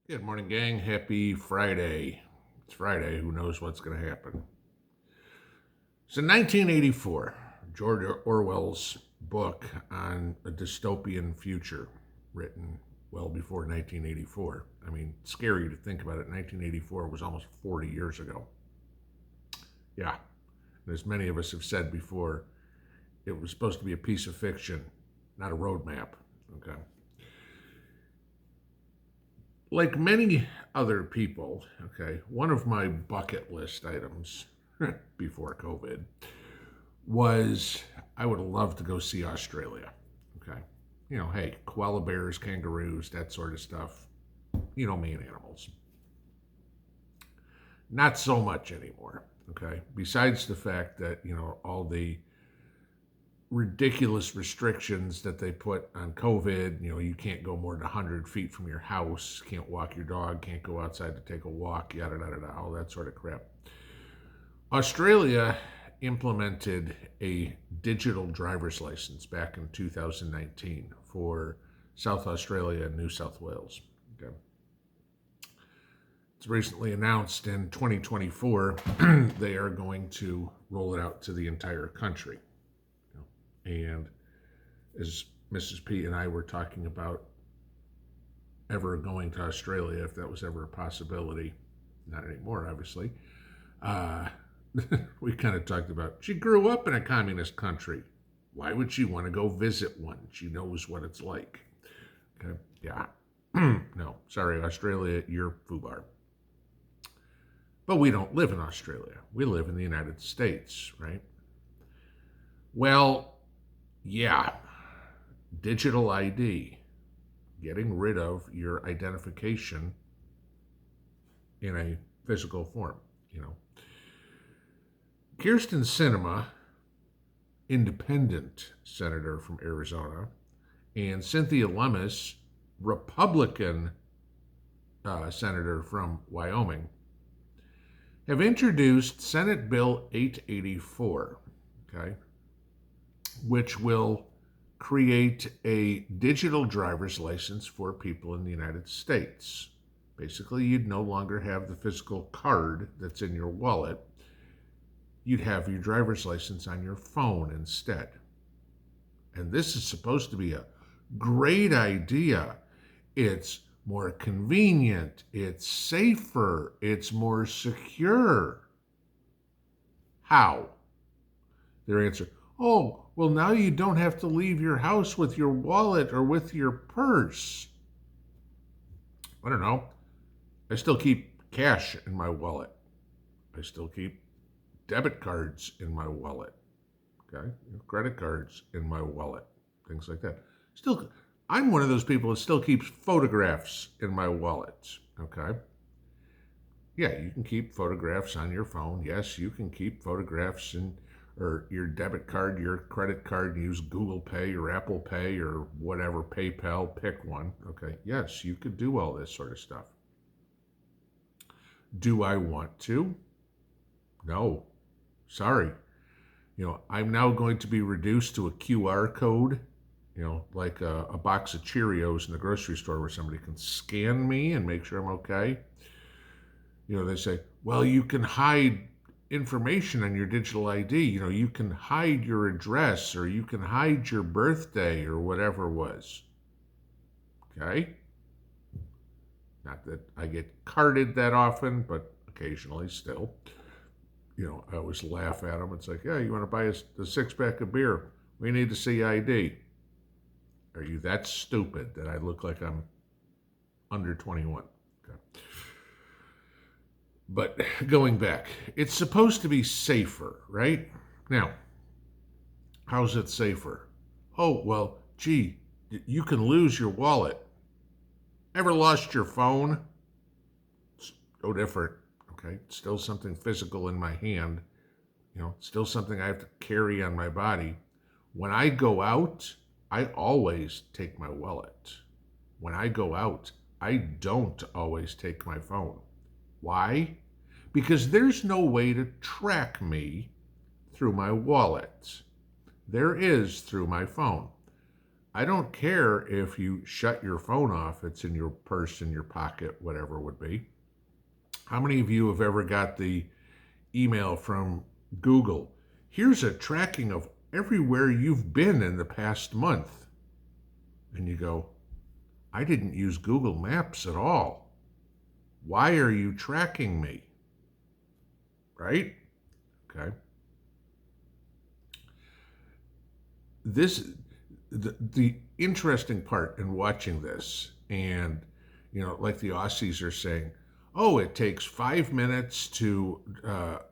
Good morning, gang. Happy Friday. It's Friday. Who knows what's going to happen? So, 1984, George Orwell's book on a dystopian future, written well before 1984. I mean, it's scary to think about it. 1984 was almost 40 years ago. Yeah. And as many of us have said before, it was supposed to be a piece of fiction, not a roadmap. Okay. Like many other people, okay, one of my bucket list items before COVID was I would love to go see Australia. Okay. Hey, koala bears, kangaroos, that sort of stuff. You know me and animals. Not so much anymore. Okay. Besides the fact that, all the ridiculous restrictions that they put on COVID. You can't go more than 100 feet from your house, can't walk your dog, can't go outside to take a walk, yada, yada, yada, all that sort of crap. Australia implemented a digital driver's license back in 2019 for South Australia and New South Wales. Okay. It's recently announced in 2024 they are going to roll it out to the entire country. And as Mrs. P and I were talking about ever going to Australia, if that was ever a possibility, not anymore, obviously, we kind of talked about she grew up in a communist country. Why would she want to go visit one? She knows what it's like. Okay, yeah. No, sorry, Australia, you're foobar. But we don't live in Australia. We live in the United States, right? Well, yeah, digital ID, getting rid of your identification in a physical form, Kirsten Sinema, independent senator from Arizona, and Cynthia Lummis, Republican senator from Wyoming, have introduced Senate Bill 884, okay, which will create a digital driver's license for people in the United States. Basically, you'd no longer have the physical card that's in your wallet. You'd have your driver's license on your phone instead. And this is supposed to be a great idea. It's more convenient, it's safer, it's more secure. How? Their answer, oh, well, now you don't have to leave your house with your wallet or with your purse. I don't know. I still keep cash in my wallet. I still keep debit cards in my wallet. Okay? Credit cards in my wallet. Things like that. Still, I'm one of those people that still keeps photographs in my wallet. Okay? Yeah, you can keep photographs on your phone. Yes, you can keep photographs or your debit card, your credit card, use Google Pay or Apple Pay or whatever, PayPal, pick one. Okay, yes, you could do all this sort of stuff. Do I want to? No. Sorry. I'm now going to be reduced to a QR code, like a box of Cheerios in the grocery store where somebody can scan me and make sure I'm okay. They say, well, you can hide information on your digital ID. You can hide your address or you can hide your birthday or whatever it was. Okay? Not that I get carded that often, but occasionally still. I always laugh at them. It's like, yeah, you want to buy a six-pack of beer? We need to see ID. Are you that stupid that I look like I'm under 21? Okay. But going back, it's supposed to be safer, right? Now, how's it safer? Oh, well, gee, you can lose your wallet. Ever lost your phone? It's no different, okay? It's still something physical in my hand. Still something I have to carry on my body. When I go out, I always take my wallet. When I go out, I don't always take my phone. Why? Because there's no way to track me through my wallet. There is through my phone. I don't care if you shut your phone off, it's in your purse, in your pocket, whatever it would be. How many of you have ever got the email from Google? Here's a tracking of everywhere you've been in the past month. And you go, I didn't use Google Maps at all. Why are you tracking me? Right? Okay. The interesting part in watching this, and like the Aussies are saying, oh, it takes 5 minutes to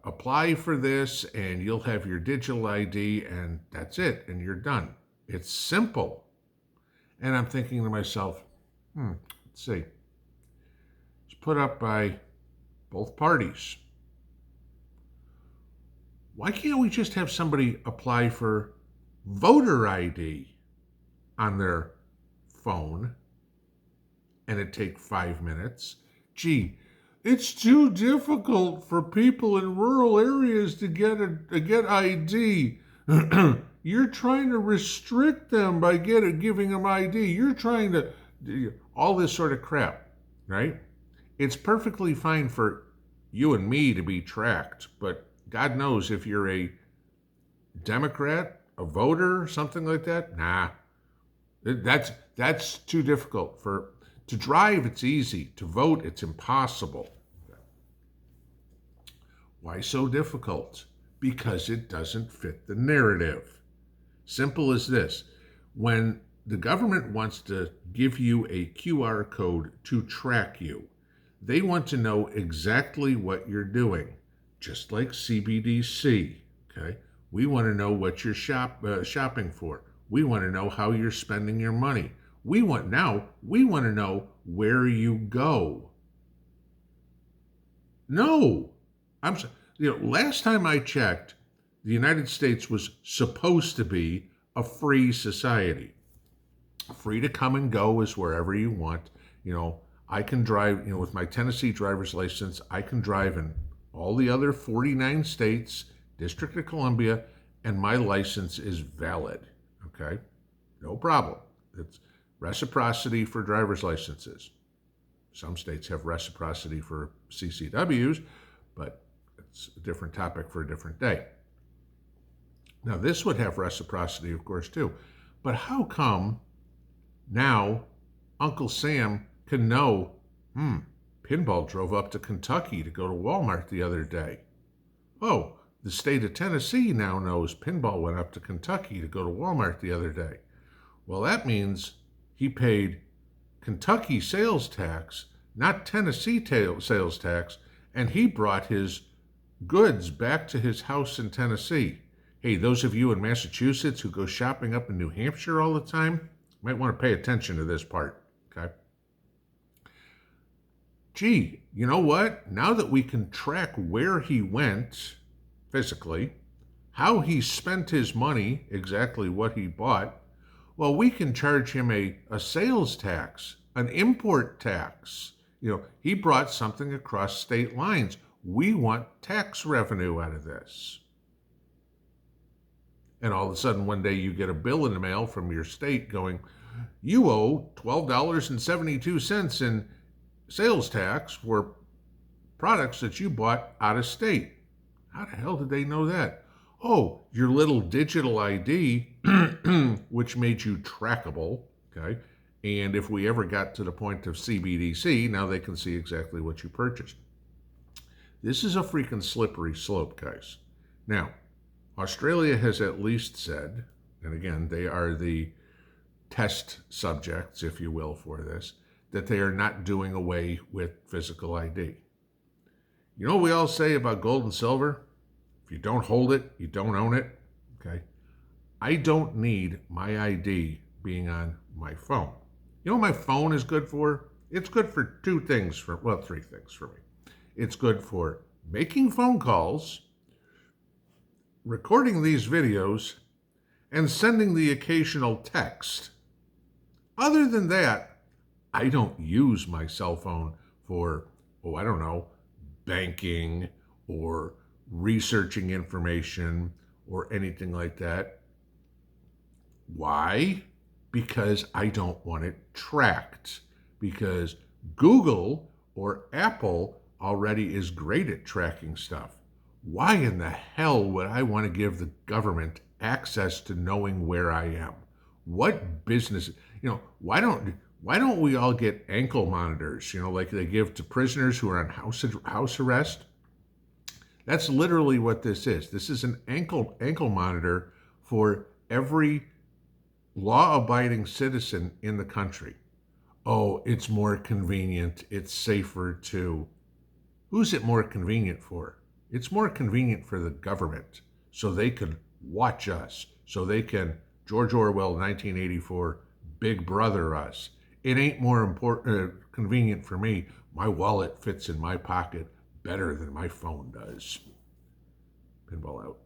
apply for this, and you'll have your digital ID, and that's it, and you're done. It's simple. And I'm thinking to myself, let's see. It's put up by both parties. Why can't we just have somebody apply for voter ID on their phone and it take 5 minutes? Gee, it's too difficult for people in rural areas to get ID. You're trying to restrict them by giving them ID. You're trying to all this sort of crap, right? It's perfectly fine for you and me to be tracked, but God knows if you're a Democrat, a voter, something like that, nah. That's too difficult. To drive, it's easy. To vote, it's impossible. Why so difficult? Because it doesn't fit the narrative. Simple as this. When the government wants to give you a QR code to track you, they want to know exactly what you're doing, just like CBDC. Okay, we want to know what you're shopping for. We want to know how you're spending your money. We want to know where you go. No, last time I checked, the United States was supposed to be a free society. Free to come and go is wherever you want. I can drive, with my Tennessee driver's license, I can drive in all the other 49 states, District of Columbia, and my license is valid. Okay? No problem. It's reciprocity for driver's licenses. Some states have reciprocity for CCWs, but it's a different topic for a different day. Now, this would have reciprocity, of course, too. But how come now Uncle Sam can know, Pinball drove up to Kentucky to go to Walmart the other day. Oh, the state of Tennessee now knows Pinball went up to Kentucky to go to Walmart the other day. Well, that means he paid Kentucky sales tax, not Tennessee sales tax, and he brought his goods back to his house in Tennessee. Hey, those of you in Massachusetts who go shopping up in New Hampshire all the time might want to pay attention to this part, okay? Gee, you know what? Now that we can track where he went physically, how he spent his money, exactly what he bought, well, we can charge him a sales tax, an import tax. He brought something across state lines. We want tax revenue out of this. And all of a sudden, one day you get a bill in the mail from your state going, you owe $12.72 in sales tax for products that you bought out of state. How the hell did they know that? Oh, your little digital ID, which made you trackable, okay? And if we ever got to the point of CBDC, now they can see exactly what you purchased. This is a freaking slippery slope, guys. Now, Australia has at least said, and again, they are the test subjects, if you will, for this, that they are not doing away with physical ID. You know what we all say about gold and silver? If you don't hold it, you don't own it, okay? I don't need my ID being on my phone. You know what my phone is good for? It's good for three things for me. It's good for making phone calls, recording these videos, and sending the occasional text. Other than that, I don't use my cell phone for, banking or researching information or anything like that. Why? because I don't want it tracked. Because Google or Apple already is great at tracking stuff. Why in the hell would I want to give the government access to knowing where I am? What business, why don't we all get ankle monitors, like they give to prisoners who are on house arrest? That's literally what this is. This is an ankle monitor for every law-abiding citizen in the country. Oh, it's more convenient. It's safer too. Who's it more convenient for? It's more convenient for the government so they can watch us, so they can George Orwell 1984 Big Brother us. It ain't more convenient for me. My wallet fits in my pocket better than my phone does. Pinball out.